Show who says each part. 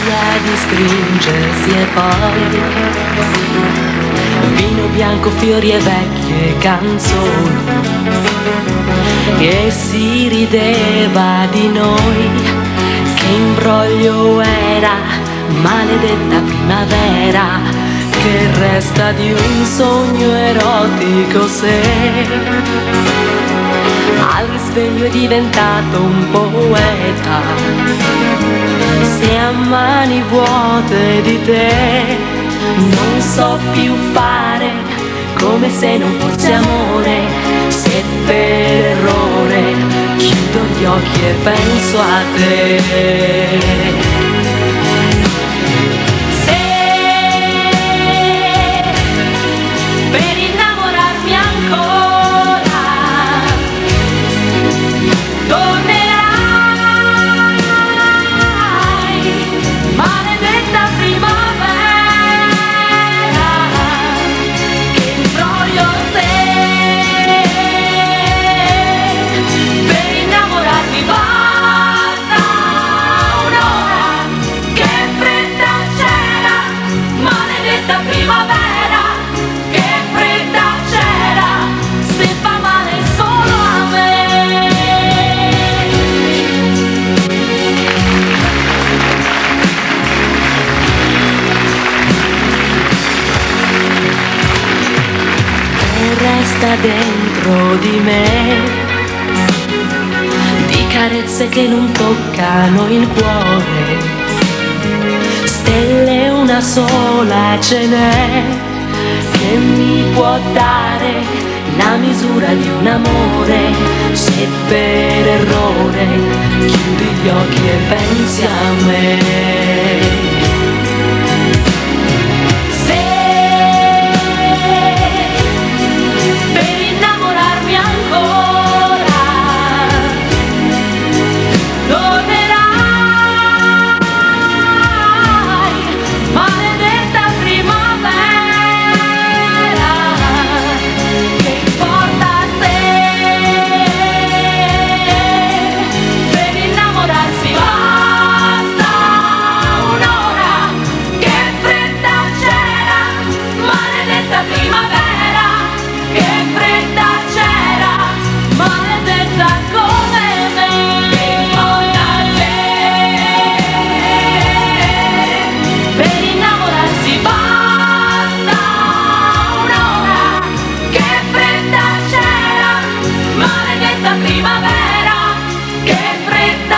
Speaker 1: voglia di stringersi e poi vino bianco, fiori e vecchie canzoni, e si rideva di noi. Che imbroglio era, maledetta primavera, che resta di un sogno erotico se al risveglio è diventato un poeta. Se a mani vuote di te non so più fare, come se non fosse amore, se per errore chiudo gli occhi e penso a te. Resta dentro di me di carezze che non toccano il cuore, stelle una sola ce n'è che mi può dare la misura di un amore. Se per errore chiudi gli occhi e pensi a me.
Speaker 2: Primavera, che fredda